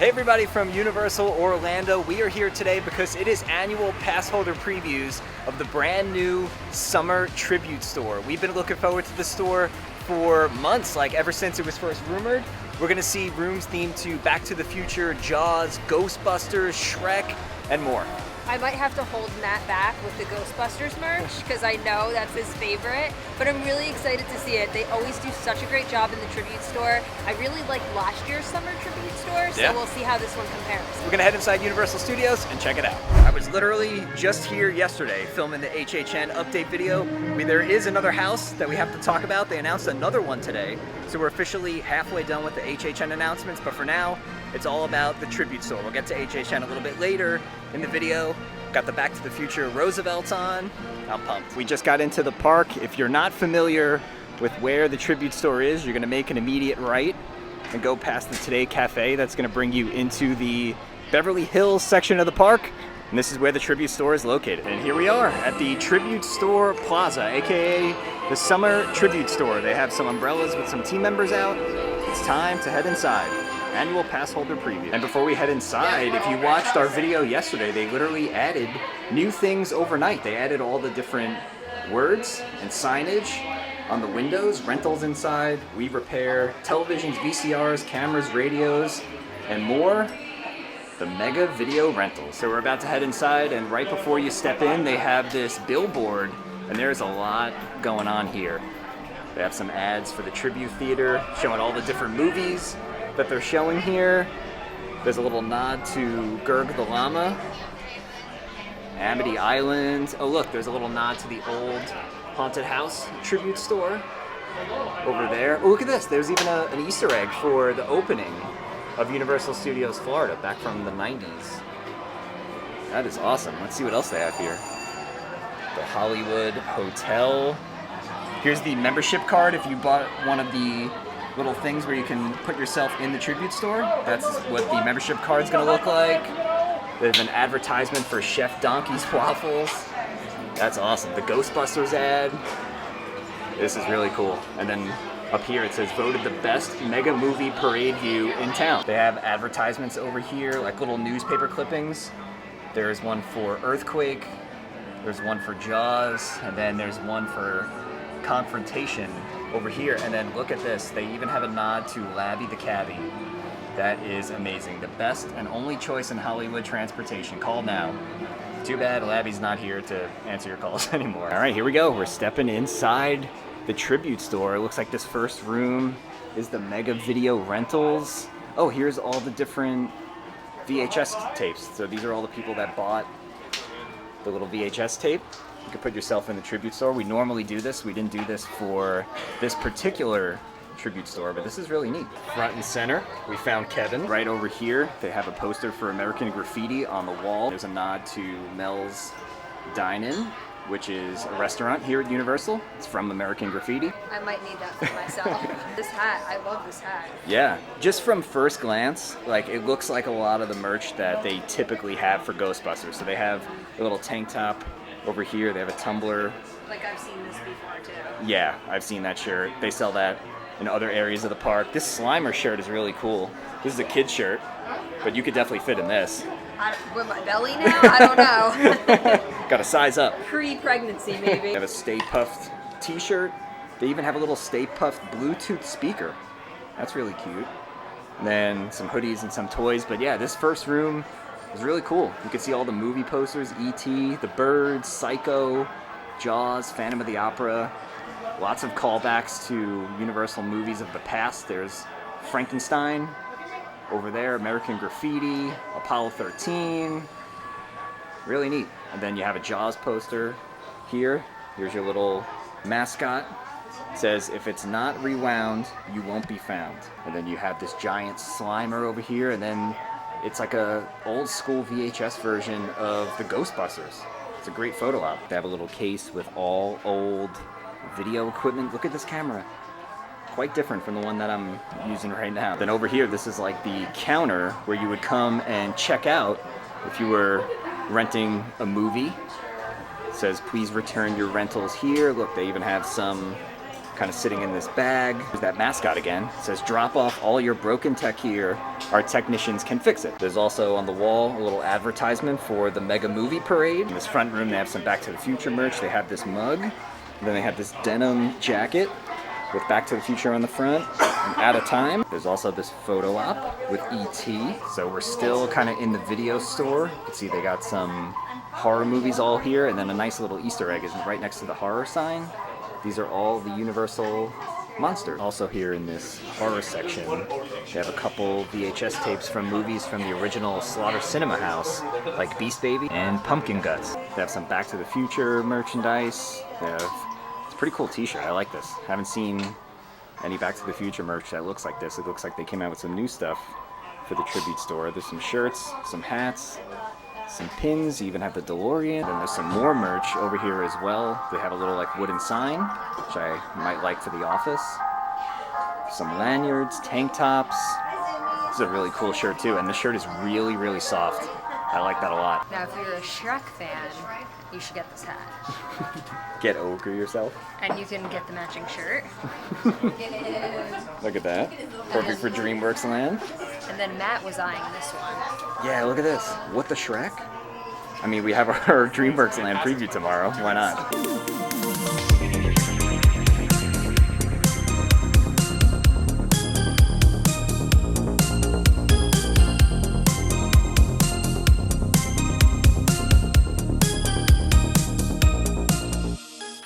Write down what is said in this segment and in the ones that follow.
Hey everybody from Universal Orlando, we are here today because it is annual pass holder previews of the brand new summer tribute store. We've been looking forward to the store for months, like ever since it was first rumored. We're gonna see rooms themed to Back to the Future, Jaws, Ghostbusters, Shrek, and more. I might have to hold Matt back with the Ghostbusters merch because I know that's his favorite, but I'm really excited to see it. They always do such a great job in the tribute store. I really liked last year's summer tribute store, so we'll see how this one compares. We're gonna head inside Universal Studios and check it out. I was literally just here yesterday filming the HHN update video. There is another house that we have to talk about. They announced another one today, so we're officially halfway done with the HHN announcements, but for now, it's all about the tribute store. We'll get to HHN a little bit later in the video. Got the Back to the Future Roosevelt's on. I'm pumped. We just got into the park. If you're not familiar with where the tribute store is, you're gonna make an immediate right and go past the Today Cafe. That's gonna bring you into the Beverly Hills section of the park. And this is where the tribute store is located. And here we are at the Tribute Store Plaza, AKA the Summer Tribute Store. They have some umbrellas with some team members out. It's time to head inside. Annual pass holder preview. And before we head inside, if you watched our video yesterday, they literally added new things overnight. They added all the different words and signage on the windows, rentals inside, we repair, televisions, VCRs, cameras, radios, and more. The Mega Video Rentals. So we're about to head inside, and right before you step in, they have this billboard, and there's a lot going on here. They have some ads for the Tribute Theater, showing all the different movies that they're showing here. There's a little nod to Gerg the Llama, Amity Island. Oh look, there's a little nod to the old haunted house tribute store over there. Oh, look at this, there's even an Easter egg for the opening of Universal Studios Florida back from the 90s. That is awesome. Let's see what else they have here. The Hollywood Hotel. Here's the membership card if you bought one of the little things where you can put yourself in the tribute store. That's what the membership card's gonna look like. There's an advertisement for Chef Donkey's Waffles. That's awesome. The Ghostbusters ad. This is really cool. And then up here it says voted the best mega movie parade view in town. They have advertisements over here, like little newspaper clippings. There's one for Earthquake, there's one for Jaws, and then there's one for Confrontation over here. And then look at this, they even have a nod to Labby the Cabbie. That is amazing. The best and only choice in Hollywood transportation. Call now. Too bad Labby's not here to answer your calls anymore. All right, here we go. We're stepping inside the tribute store. It looks like this first room is the Mega Video Rentals. Oh, here's all the different VHS tapes. So these are all the people that bought the little VHS tape. You can put yourself in the tribute store. We normally do this. We didn't do this for this particular tribute store, but this is really neat. Front and center, we found Kevin. Right over here, they have a poster for American Graffiti on the wall. There's a nod to Mel's Dine-In, which is a restaurant here at Universal. It's from American Graffiti. I might need that for myself. This hat, I love this hat. Yeah, just from first glance, like it looks like a lot of the merch that they typically have for Ghostbusters. So they have a little tank top over here. They have a tumbler. Like I've seen this before too. Yeah, I've seen that shirt. They sell that in other areas of the park. This Slimer shirt is really cool. This is a kid's shirt, but you could definitely fit in this. With my belly now? I don't know. Got to size up. Pre-pregnancy, maybe. They have a Stay Puft t-shirt. They even have a little Stay Puft Bluetooth speaker. That's really cute. And then some hoodies and some toys. But yeah, this first room is really cool. You can see all the movie posters, E.T., The Birds, Psycho, Jaws, Phantom of the Opera. Lots of callbacks to Universal movies of the past. There's Frankenstein over there, American Graffiti, Apollo 13. Really neat. And then you have a Jaws poster here. Here's your little mascot. It says, if it's not rewound, you won't be found. And then you have this giant Slimer over here, and then it's like a old school VHS version of the Ghostbusters. It's a great photo op. They have a little case with all old video equipment. Look at this camera. Quite different from the one that I'm using right now. Then over here, this is like the counter where you would come and check out if you were renting a movie. It says, please return your rentals here. Look, they even have some kind of sitting in this bag. There's that mascot again. It says, drop off all your broken tech here. Our technicians can fix it. There's also on the wall a little advertisement for the Mega Movie Parade. In this front room, they have some Back to the Future merch. They have this mug. And then they have this denim jacket with Back to the Future on the front. And At a Time. There's also this photo op with E.T. So we're still kind of in the video store. You can see they got some horror movies all here, and then a nice little Easter egg is right next to the horror sign. These are all the Universal monsters. Also here in this horror section, they have a couple VHS tapes from movies from the original Slaughter Cinema House, like Beast Baby and Pumpkin Guts. They have some Back to the Future merchandise. They have, it's a pretty cool t-shirt, I like this. Haven't seen any Back to the Future merch that looks like this. It looks like they came out with some new stuff for the tribute store. There's some shirts, some hats, some pins. You even have the DeLorean. And there's some more merch over here as well. They have a little like wooden sign, which I might like for the office. Some lanyards, tank tops. This is a really cool shirt too, and the shirt is really, really soft. I like that a lot. Now, if you're a Shrek fan, you should get this hat. Get over yourself. And you can get the matching shirt. Look at that. Perfect for DreamWorks land. And then Matt was eyeing this one. Yeah, look at this. What the Shrek? I mean, we have our DreamWorks land preview tomorrow. Why not?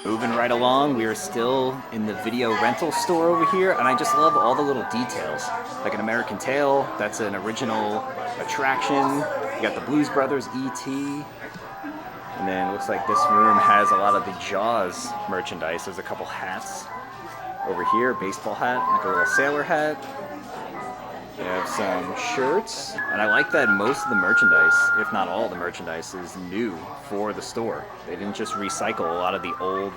Moving right along, we are still in the video rental store over here, and I just love all the little details. Like an American Tail, that's an original attraction. You got the Blues Brothers, E.T. And then it looks like this room has a lot of the Jaws merchandise. There's a couple hats over here, baseball hat, like a little sailor hat. They have some shirts, and I like that most of the merchandise, if not all the merchandise, is new for the store. They didn't just recycle a lot of the old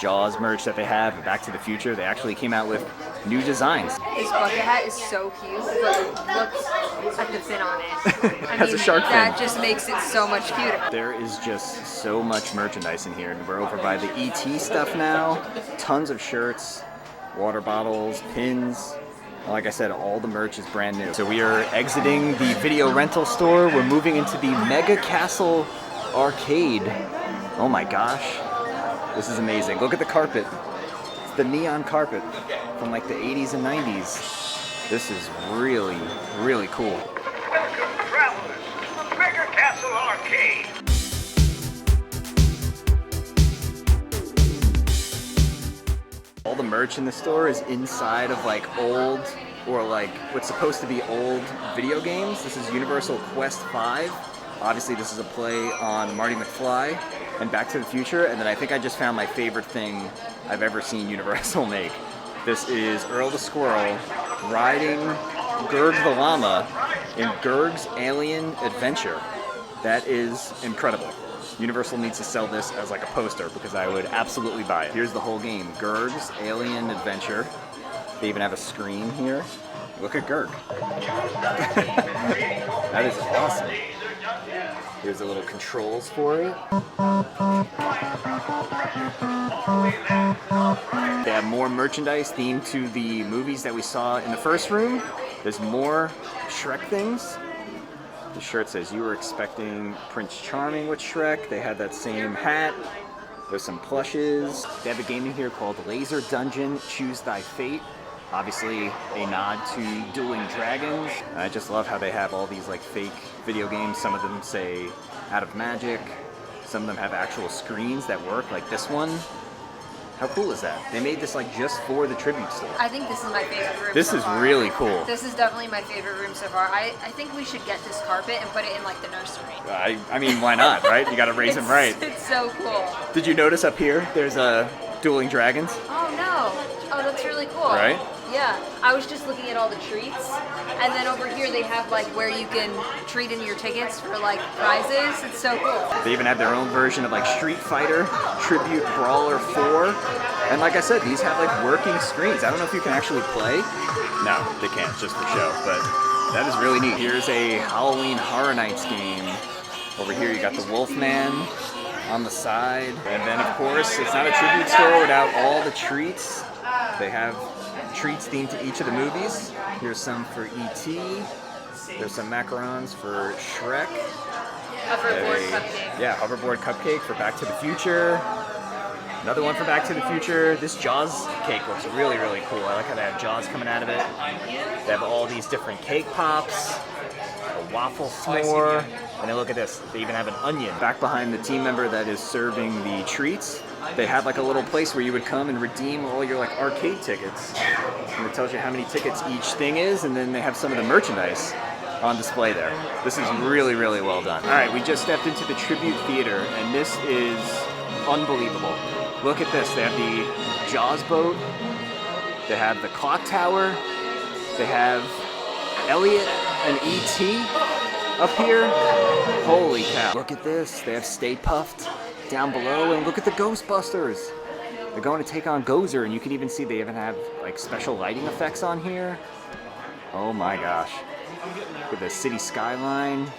Jaws merch that they have, and Back to the Future. They actually came out with new designs. This bucket hat is so cute, but look at the fin on it. It has a shark fin. That just makes it so much cuter. There is just so much merchandise in here, and we're over by the E.T. stuff now. Tons of shirts, water bottles, pins. Like I said, all the merch is brand new. So we are exiting the video rental store. We're moving into the Mega Castle Arcade. Oh my gosh. This is amazing. Look at the carpet. It's the neon carpet from like the 80s and 90s. This is really, really cool. Welcome, travelers, to the Mega Castle Arcade. All the merch in the store is inside of like old, or like what's supposed to be old video games. This is Universal Quest 5. Obviously this is a play on Marty McFly and Back to the Future. And then I think I just found my favorite thing I've ever seen Universal make. This is Earl the Squirrel riding Gurg the Llama in Gurg's Alien Adventure. That is incredible. Universal needs to sell this as like a poster because I would absolutely buy it. Here's the whole game, Gurg's Alien Adventure. They even have a screen here. Look at Gurg. That is awesome. Here's the little controls for it. They have more merchandise themed to the movies that we saw in the first room. There's more Shrek things. The shirt says, "You were expecting Prince Charming with Shrek." They had that same hat. There's some plushes. They have a game in here called Laser Dungeon Choose Thy Fate. Obviously a nod to Dueling Dragons. I just love how they have all these like fake video games. Some of them say Out of Magic. Some of them have actual screens that work, like this one. How cool is that? They made this like just for the tribute store. I think this is my favorite room This so is far. really cool. This is definitely my favorite room so far. I think we should get this carpet and put it in like the nursery. I mean, why not, right? You gotta raise them right. It's so cool. Did you notice up here, there's a Dueling Dragons? Oh no. Oh, that's really cool. Right? Yeah. I was just looking at all the treats. And then over here they have like where you can trade in your tickets for like prizes. It's so cool. They even have their own version of like Street Fighter Tribute Brawler 4. And like I said, these have like working screens. I don't know if you can actually play. No, they can't, just for show. But that is really neat. Here's a Halloween Horror Nights game. Over here you got the Wolfman on the side. And then of course, it's not a tribute store without all the treats. They have treats themed to each of the movies. Here's some for E.T. There's some macarons for Shrek. Hoverboard cupcake. Yeah, hoverboard cupcake for Back to the Future. Another one for Back to the Future. This Jaws cake looks really, really cool. I like how they have Jaws coming out of it. They have all these different cake pops, a waffle s'more, and then look at this. They even have an onion. Back behind the team member that is serving the treats, they have like a little place where you would come and redeem all your like arcade tickets. And it tells you how many tickets each thing is, and then they have some of the merchandise on display there. This is really, really well done. All right, we just stepped into the Tribute Theater, and this is unbelievable. Look at this. They have the Jaws boat. They have the clock tower. They have Elliot and E.T. up here. Holy cow. Look at this. They have Stay Puft down below, and look at the Ghostbusters. They're going to take on Gozer, and you can even see they even have like special lighting effects on here. Oh my gosh. Look at the city skyline.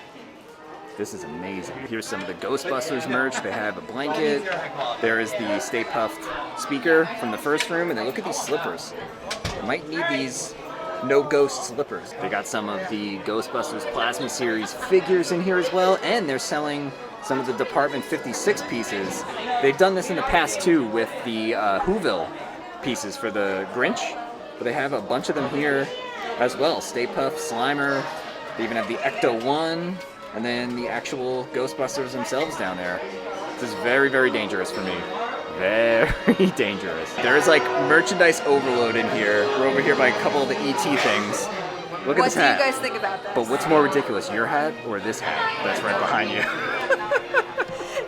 This is amazing. Here's some of the Ghostbusters merch. They have a blanket. There is the Stay Puft speaker from the first room, and then look at these slippers. You might need these no ghost slippers. They got some of the Ghostbusters Plasma Series figures in here as well, and they're selling some of the Department 56 pieces. They've done this in the past too with the Whoville pieces for the Grinch, but they have a bunch of them here as well. Stay Puft, Slimer. They even have the Ecto-1, and then the actual Ghostbusters themselves down there. This is very, very dangerous for me. Very dangerous. There is like merchandise overload in here. We're over here by a couple of the ET things. Look at this hat. What do you guys think about this? But what's more ridiculous, your hat or this hat that's right behind you?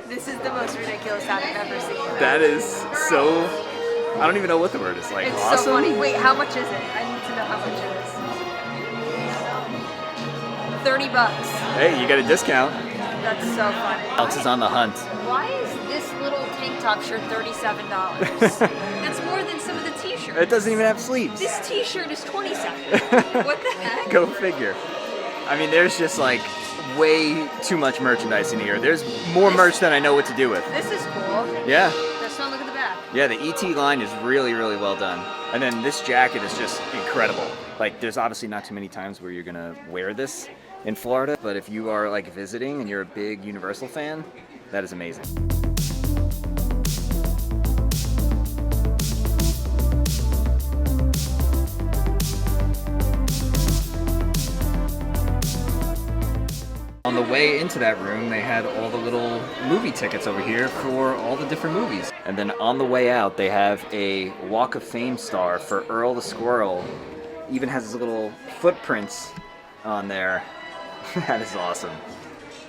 This is the most ridiculous hat I've ever seen. That is so... I don't even know what the word is. Like, It's awesome? so funny. Wait, how much is it? I need to know how much it is. $30. Hey, you got a discount. That's so funny. Alex is on the hunt. Why is this little tank top shirt $37? That's more than some of the t-shirts. It doesn't even have sleeves. This t-shirt is $27. What the heck? Go figure. I mean, there's just like way too much merchandise in here. There's more merch than I know what to do with. This is cool. Yeah. Let's not look at the back. Yeah, the ET line is really, really well done. And then this jacket is just incredible. Like, there's obviously not too many times where you're gonna wear this in Florida, but if you are like visiting and you're a big Universal fan, that is amazing. On the way into that room, they had all the little movie tickets over here for all the different movies. And then on the way out, they have a Walk of Fame star for Earl the Squirrel. Even has his little footprints on there. That is awesome.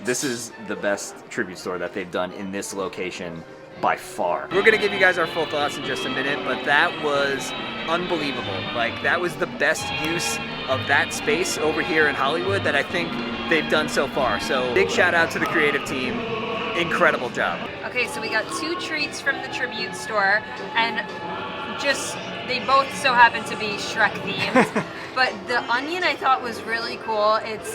This is the best tribute store that they've done in this location by far. We're gonna give you guys our full thoughts in just a minute, but that was unbelievable. Like, that was the best use of that space over here in Hollywood that I think they've done so far. So big shout out to the creative team. Incredible job. Okay, so we got 2 treats from the tribute store, and just, they both so happen to be Shrek themed. But the onion I thought was really cool. It's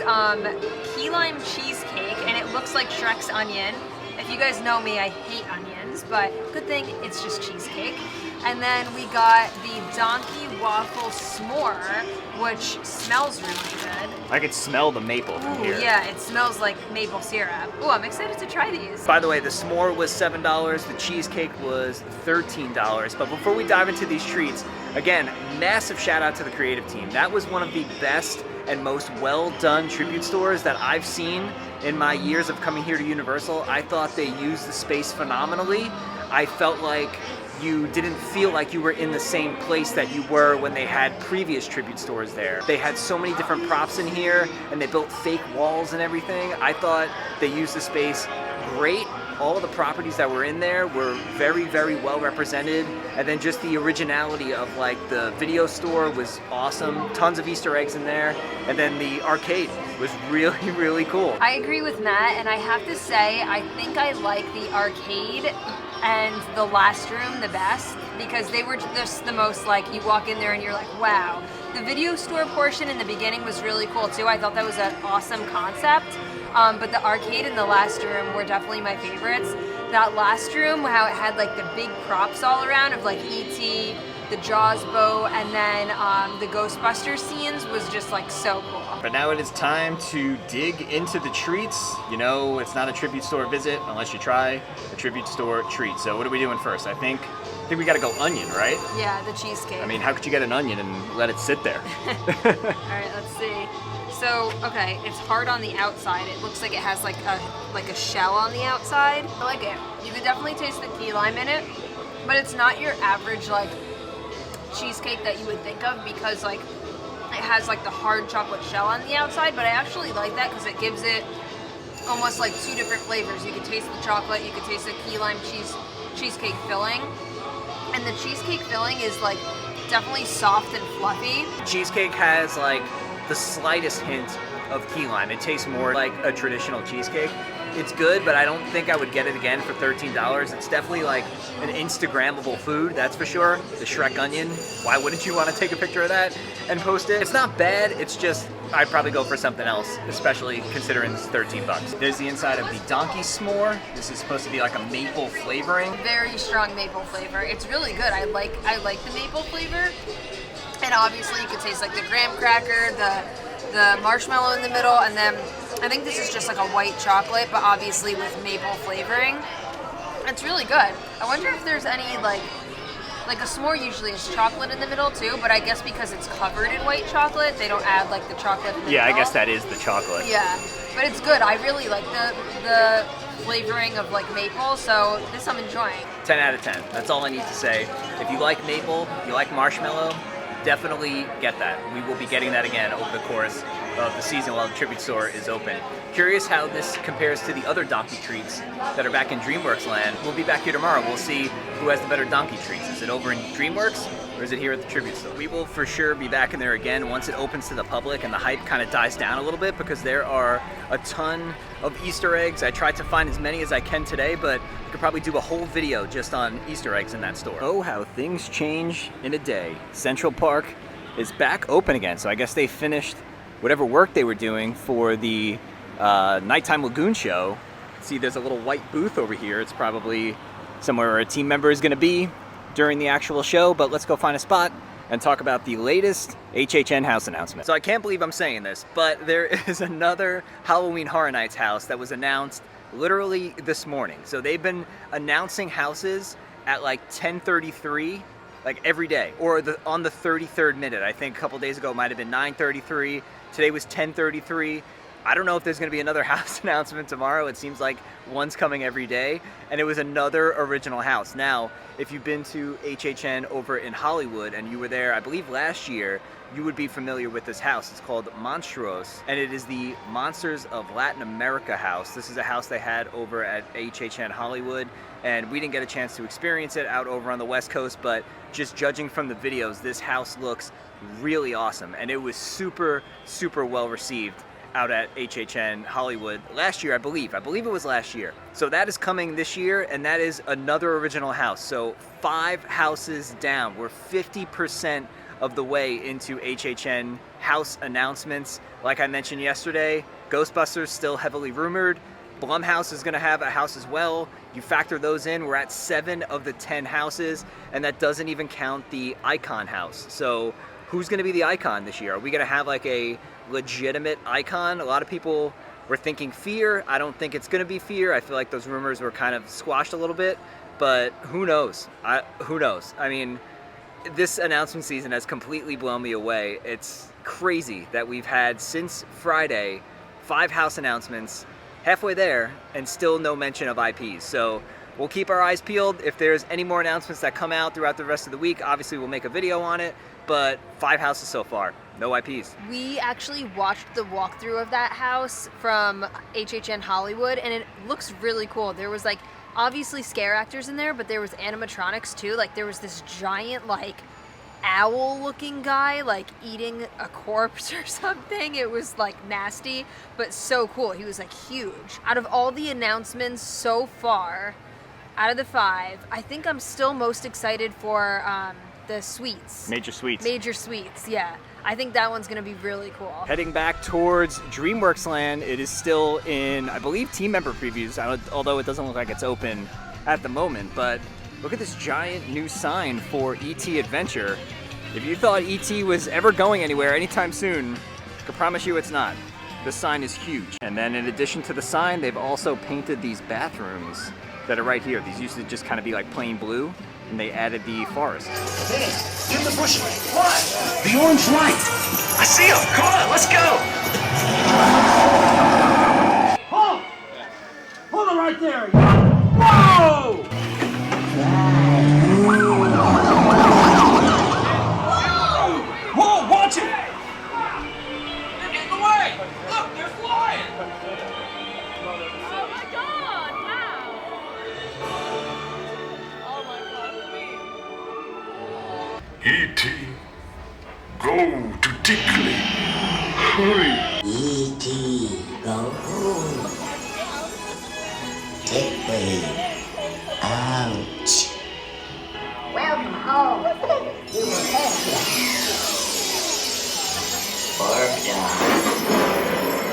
key lime cheesecake, and it looks like Shrek's onion. If you guys know me, I hate onions, but good thing it's just cheesecake. And then we got the donkey waffle s'more, which smells really good. I could smell the maple from here. Yeah, it smells like maple syrup. Ooh, I'm excited to try these. By the way, the s'more was $7, the cheesecake was $13. But before we dive into these treats, again, massive shout out to the creative team. That was one of the best and most well done tribute stores that I've seen in my years of coming here to Universal. I thought they used the space phenomenally. I felt like you didn't feel like you were in the same place that you were when they had previous tribute stores there. They had so many different props in here, and they built fake walls and everything. I thought they used the space great. All of the properties that were in there were very, very well represented. And then just the originality of like the video store was awesome. Tons of Easter eggs in there. And then the arcade was really, really cool. I agree with Matt, and I have to say, I think I like the arcade and the last room the best, because they were just the most like, you walk in there and you're like, wow. The video store portion in the beginning was really cool too. I thought that was an awesome concept. But the arcade and the last room were definitely my favorites. That last room, how it had like the big props all around of like E.T., the Jaws boat, and then the Ghostbusters scenes was just like so cool. But now it is time to dig into the treats. You know, it's not a tribute store visit unless you try a tribute store treat. So what are we doing first? I think we gotta go onion, right? Yeah, the cheesecake. I mean, how could you get an onion and let it sit there? All right, let's see. So, okay, it's hard on the outside. It looks like it has like a shell on the outside. I like it. You can definitely taste the key lime in it, but it's not your average like cheesecake that you would think of, because like it has like the hard chocolate shell on the outside. But I actually like that because it gives it almost like two different flavors. You can taste the chocolate, you can taste the key lime cheesecake filling, and the cheesecake filling is like definitely soft and fluffy. Cheesecake has like the slightest hint of key lime. It tastes more like a traditional cheesecake. It's good, but I don't think I would get it again for $13. It's definitely like an Instagrammable food, that's for sure. The Shrek onion, why wouldn't you want to take a picture of that and post it? It's not bad, it's just, I'd probably go for something else, especially considering it's 13 bucks. There's the inside of the donkey s'more. This is supposed to be like a maple flavoring. Very strong maple flavor. It's really good. I like the maple flavor. And obviously you can taste like the graham cracker, the marshmallow in the middle, and then I think this is just like a white chocolate, but obviously with maple flavoring. It's really good. I wonder if there's any like a s'more usually is chocolate in the middle too, but I guess because it's covered in white chocolate, they don't add like the chocolate in the middle. I guess that is the chocolate. Yeah, but it's good. I really like the flavoring of like maple, so this I'm enjoying. 10 out of 10. That's all I need to say. If you like maple, you like marshmallow, definitely get that. We will be getting that again over the course of the season while the tribute store is open. Curious how this compares to the other donkey treats that are back in DreamWorks land. We'll be back here tomorrow. We'll see who has the better donkey treats. Is it over in DreamWorks or is it here at the tribute store? We will for sure be back in there again once it opens to the public and the hype kind of dies down a little bit, because there are a ton of Easter eggs. I tried to find as many as I can today, but I could probably do a whole video just on Easter eggs in that store. Oh, how things change in a day. Central Park is back open again, so I guess they finished whatever work they were doing for the Nighttime Lagoon show. See, there's a little white booth over here. It's probably somewhere where a team member is going to be during the actual show, but let's go find a spot and talk about the latest HHN house announcement. So I can't believe I'm saying this, but there is another Halloween Horror Nights house that was announced literally this morning. So they've been announcing houses at like 10:33, like every day, or on the 33rd minute. I think a couple days ago it might have been 9:33. Today was 10:33. I don't know if there's going to be another house announcement tomorrow. It seems like one's coming every day, and it was another original house. Now, if you've been to HHN over in Hollywood and you were there, I believe last year, you would be familiar with this house. It's called Monstruos, and it is the Monsters of Latin America house. This is a house they had over at HHN Hollywood, and we didn't get a chance to experience it out over on the West Coast, but just judging from the videos, this house looks really awesome, and it was super, super well received out at HHN Hollywood last year, I believe it was last year. So that is coming this year, and that is another original house. So 5 houses down. We're 50% of the way into HHN house announcements. Like I mentioned yesterday, Ghostbusters still heavily rumored. Blumhouse is going to have a house as well. You factor those in, we're at 7 of the 10 houses, and that doesn't even count the Icon house. So who's going to be the Icon this year? Are we going to have like a legitimate Icon? A lot of people were thinking Fear. I don't think it's going to be Fear. I feel like those rumors were kind of squashed a little bit, but who knows? Who knows? I mean, this announcement season has completely blown me away. It's crazy that we've had since Friday 5 house announcements, halfway there, and still no mention of IPs. So we'll keep our eyes peeled. If there's any more announcements that come out throughout the rest of the week, obviously we'll make a video on it, but 5 houses so far, no IPs. We actually watched the walkthrough of that house from HHN Hollywood, and it looks really cool. There was like obviously scare actors in there, but there was animatronics too. Like there was this giant like owl looking guy like eating a corpse or something. It was like nasty, but so cool. He was like huge. Out of all the announcements so far, out of the 5, I think I'm still most excited for the suites. Major Suites. Major Suites, yeah. I think that one's going to be really cool. Heading back towards DreamWorks land, it is still in, I believe, team member previews, although it doesn't look like it's open at the moment, but Look at this giant new sign for E.T. Adventure. If you thought E.T. was ever going anywhere anytime soon, I can promise you it's not. This sign is huge. And then in addition to the sign, they've also painted these bathrooms that are right here. These used to just kind of be like plain blue, and they added the forest. Hey, in the bush. What? The orange light. I see him. Come on, let's go. Hold! Hold it right there. Whoa! Whoa, watch it! They're getting away! Look, they're flying! Oh my god! Wow! Oh my god, sweet! E.T., go to Tickley. Hurry. E.T. go home. Tickley out. Welcome home. You will thank you.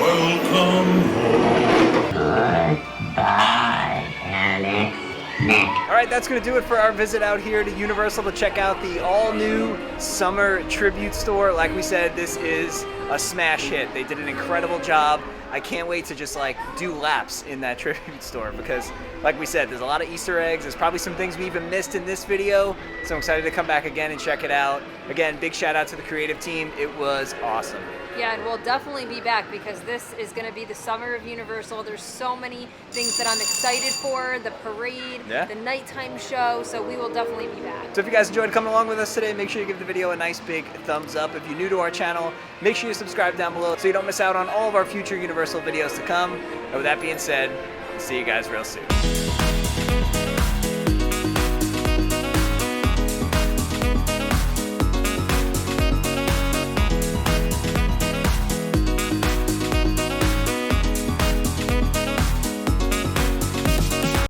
Welcome home. Goodbye, Alex. All right, that's going to do it for our visit out here to Universal to check out the all-new summer tribute store. Like we said, this is a smash hit. They did an incredible job. I can't wait to just like do laps in that tribute store because, like we said, there's a lot of Easter eggs. There's probably some things we even missed in this video. So I'm excited to come back again and check it out. Again, big shout out to the creative team. It was awesome. Yeah, and we'll definitely be back because this is going to be the summer of Universal. There's so many things that I'm excited for, the parade, the nighttime show, so we will definitely be back. So if you guys enjoyed coming along with us today, make sure you give the video a nice big thumbs up. If you're new to our channel, make sure you subscribe down below so you don't miss out on all of our future Universal videos to come. And with that being said, see you guys real soon.